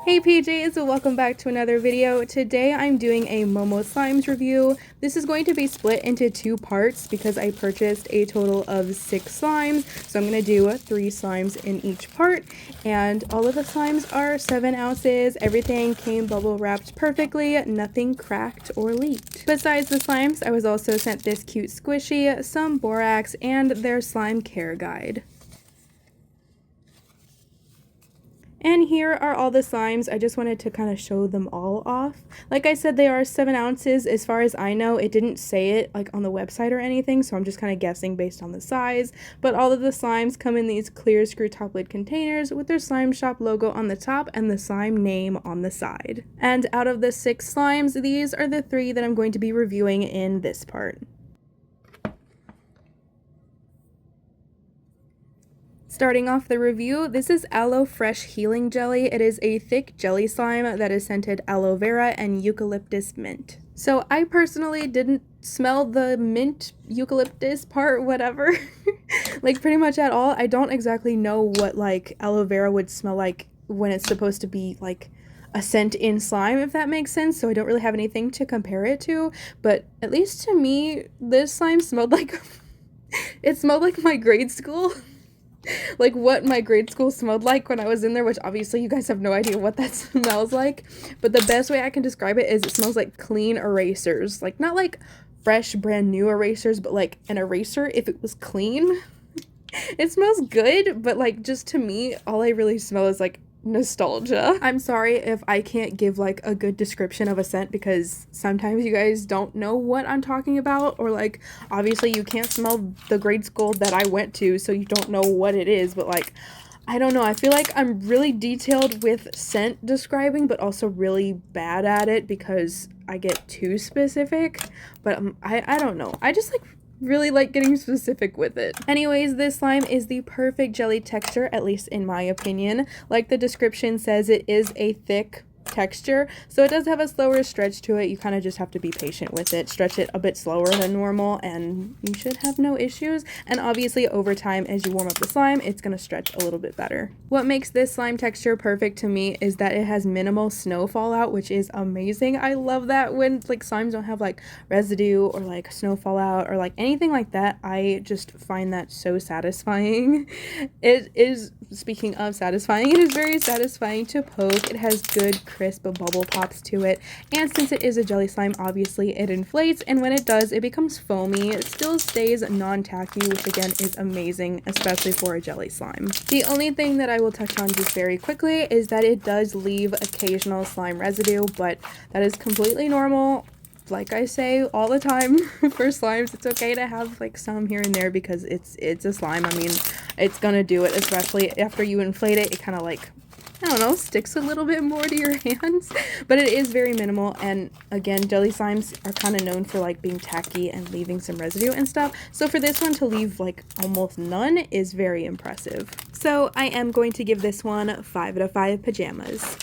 Hey PJs, welcome back to another video. Today I'm doing a Momo Slimes review. This is going to be split into two parts because I purchased a total of 6 slimes. So I'm going to do 3 slimes in each part, and all of the slimes are 7 ounces. Everything came bubble wrapped perfectly, nothing cracked or leaked. Besides the slimes, I was also sent this cute squishy, some borax, and their slime care guide. And here are all the slimes. I just wanted to kind of show them all off. Like I said, they are 7 ounces. As far as I know, it didn't say it like on the website or anything, so I'm just kind of guessing based on the size. But all of the slimes come in these clear screw top lid containers with their slime shop logo on the top and the slime name on the side. And out of the 6 slimes, these are the 3 that I'm going to be reviewing in this part. Starting off the review, this is Aloe Fresh Healing Jelly. It is a thick jelly slime that is scented aloe vera and eucalyptus mint. So I personally didn't smell the mint eucalyptus part, whatever, like pretty much at all. I don't exactly know what like aloe vera would smell like when it's supposed to be like a scent in slime, if that makes sense, so I don't really have anything to compare it to, but at least to me, this slime smelled like, it smelled like my grade school. Like what my grade school smelled like when I was in there, which obviously you guys have no idea what that smells like, but the best way I can describe it is it smells like clean erasers. Like not like fresh brand new erasers, but like an eraser if it was clean. It smells good, but like just to me all I really smell is like nostalgia. I'm sorry if I can't give like a good description of a scent because sometimes you guys don't know what I'm talking about, or like obviously you can't smell the grade school that I went to, so you don't know what it is, but like I don't know, I feel like I'm really detailed with scent describing but also really bad at it because I get too specific, but I don't know, I just like really like getting specific with it. Anyways, this slime is the perfect jelly texture, at least in my opinion. Like the description says, it is a thick texture, so it does have a slower stretch to it. You kind of just have to be patient with it, stretch it a bit slower than normal, and you should have no issues. And obviously over time, as you warm up the slime, it's going to stretch a little bit better. What makes this slime texture perfect to me is that it has minimal snow fallout, which is amazing. I love that when like slimes don't have like residue or like snow fallout or like anything like that. I just find that so satisfying. It is, speaking of satisfying, it is very satisfying to poke. It has good crisp bubble pops to it, and since it is a jelly slime, obviously it inflates, and when it does, it becomes foamy. It still stays non-tacky, which again is amazing, especially for a jelly slime. The only thing that I will touch on just very quickly is that it does leave occasional slime residue, but that is completely normal. Like I say all the time for slimes, it's okay to have like some here and there because it's a slime. I mean, it's gonna do it, especially after you inflate it. It kind of like, I don't know, sticks a little bit more to your hands, but it is very minimal. And again, jelly slimes are kind of known for like being tacky and leaving some residue and stuff. So for this one to leave like almost none is very impressive. So I am going to give this one 5 out of 5 pajamas.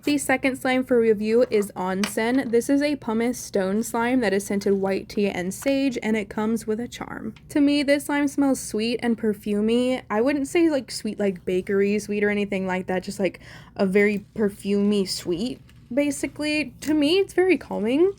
The second slime for review is Onsen. This is a pumice stone slime that is scented white tea and sage, and it comes with a charm. To me, this slime smells sweet and perfumey. I wouldn't say like sweet like bakery sweet or anything like that, just like a very perfumey sweet, basically. To me, it's very calming.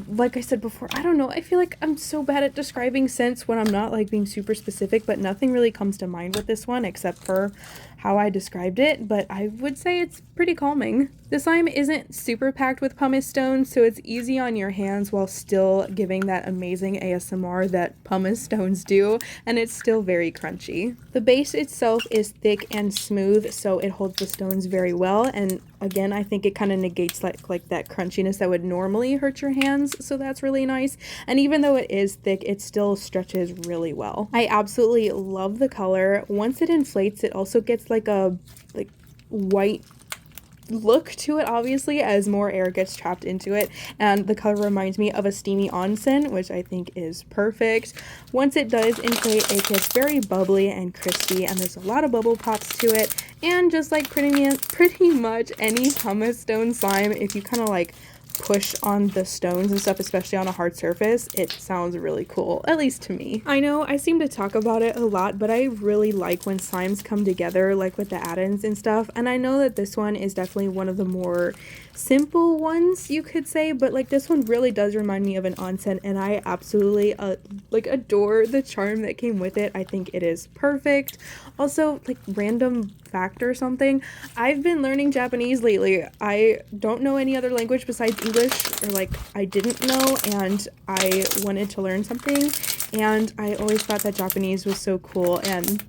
Like I said before, I don't know, I feel like I'm so bad at describing scents when I'm not like being super specific, but nothing really comes to mind with this one except for how I described it, but I would say it's pretty calming. The slime isn't super packed with pumice stones, so it's easy on your hands while still giving that amazing ASMR that pumice stones do, and it's still very crunchy. The base itself is thick and smooth, so it holds the stones very well, and again, I think it kind of negates like that crunchiness that would normally hurt your hands, so that's really nice. And even though it is thick, it still stretches really well. I absolutely love the color. Once it inflates, it also gets like a white look to it, obviously, as more air gets trapped into it, and the color reminds me of a steamy onsen, which I think is perfect. Once it does inflate, it gets very bubbly and crispy, and there's a lot of bubble pops to it, and just like pretty much any pumice stone slime, if you kind of like push on the stones and stuff, especially on a hard surface, it sounds really cool, at least to me. I know I seem to talk about it a lot, but I really like when slimes come together, like with the add-ins and stuff, and I know that this one is definitely one of the more simple ones, you could say, but like this one really does remind me of an onsen, and I absolutely like adore the charm that came with it. I think it is perfect. Also, like, random fact or something, I've been learning Japanese lately. I don't know any other language besides English, or like I didn't know, and I wanted to learn something, and I always thought that Japanese was so cool, and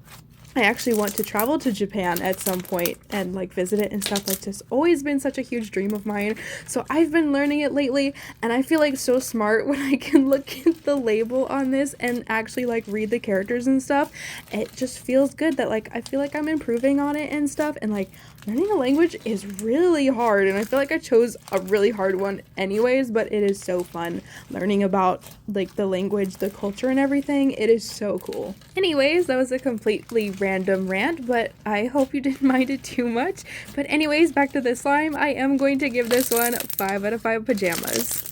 I actually want to travel to Japan at some point and like visit it and stuff. Like, just always been such a huge dream of mine. So I've been learning it lately, and I feel like so smart when I can look at the label on this and actually like read the characters and stuff. It just feels good that like I feel like I'm improving on it and stuff, and like learning a language is really hard, and I feel like I chose a really hard one anyways, but it is so fun learning about like the language, the culture, and everything. It is so cool. Anyways, that was a completely random rant, but I hope you didn't mind it too much. But anyways, back to the slime. I am going to give this one 5 out of 5 pajamas.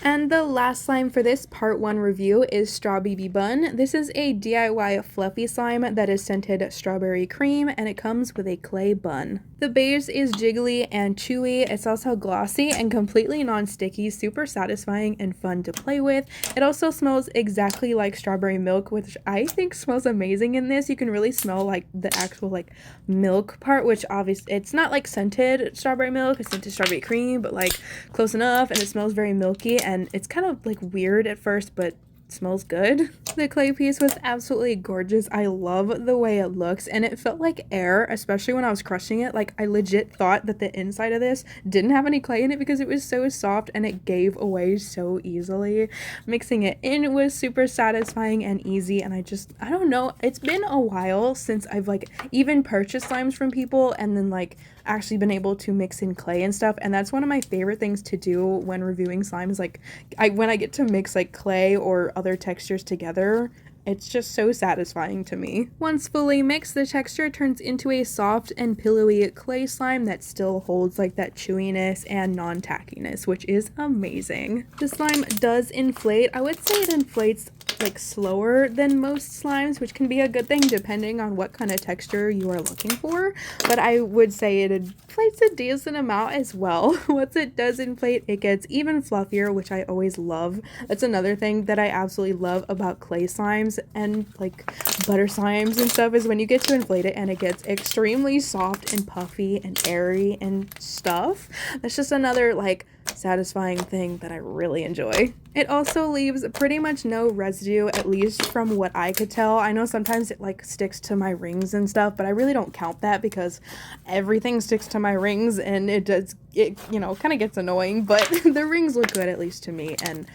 And the last slime for this part 1 review is Straw Baby Bun. This is a DIY fluffy slime that is scented strawberry cream, and it comes with a clay bun. The base is jiggly and chewy. It's also glossy and completely non-sticky, super satisfying and fun to play with. It also smells exactly like strawberry milk, which I think smells amazing in this. You can really smell like the actual like milk part, which obviously it's not like scented strawberry milk, it's scented strawberry cream, but like close enough, and it smells very milky, and it's kind of like weird at first, but smells good. The clay piece was absolutely gorgeous. I love the way it looks, and it felt like air, especially when I was crushing it. Like, I legit thought that the inside of this didn't have any clay in it because it was so soft and it gave away so easily. Mixing it in was super satisfying and easy, and I don't know, it's been a while since I've like even purchased slimes from people and then like actually been able to mix in clay and stuff, and that's one of my favorite things to do when reviewing slimes. Like, when I get to mix like clay or other textures together, it's just so satisfying to me. Once fully mixed, the texture turns into a soft and pillowy clay slime that still holds like that chewiness and non-tackiness, which is amazing. The slime does inflate. I would say it inflates like slower than most slimes, which can be a good thing depending on what kind of texture you are looking for, but I would say it inflates a decent amount as well. Once it does inflate, it gets even fluffier, which I always love. That's another thing that I absolutely love about clay slimes and like butter slimes and stuff, is when you get to inflate it and it gets extremely soft and puffy and airy and stuff. That's just another like satisfying thing that I really enjoy. It also leaves pretty much no residue, at least from what I could tell. I know sometimes it like sticks to my rings and stuff, but I really don't count that because everything sticks to my rings, and it you know, kind of gets annoying, but the rings look good, at least to me, and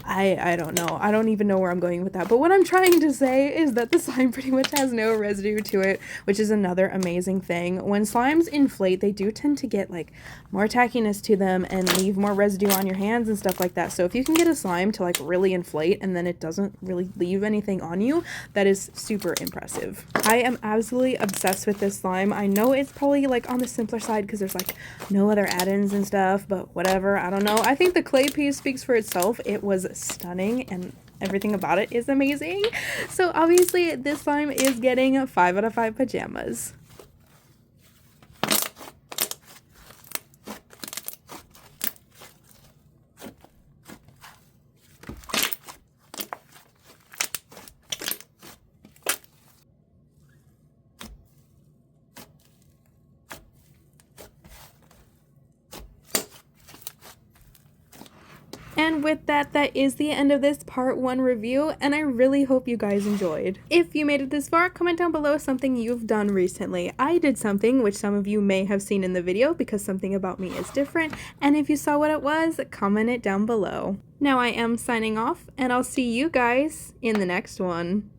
I don't know. I don't even know where I'm going with that, but what I'm trying to say is that the slime pretty much has no residue to it, which is another amazing thing. When slimes inflate, they do tend to get like more tackiness to them and leave more residue on your hands and stuff like that. So if you can get a slime to like really inflate and then it doesn't really leave anything on you, that is super impressive. I am absolutely obsessed with this slime. I know it's probably like on the simpler side because there's like no other add-ins and stuff, but whatever, I don't know. I think the clay piece speaks for itself. It was stunning and everything about it is amazing. So obviously this slime is getting 5 out of 5 pajamas. And with that, that is the end of this part 1 review, and I really hope you guys enjoyed. If you made it this far, comment down below something you've done recently. I did something which some of you may have seen in the video because something about me is different, and if you saw what it was, comment it down below. Now I am signing off, and I'll see you guys in the next one.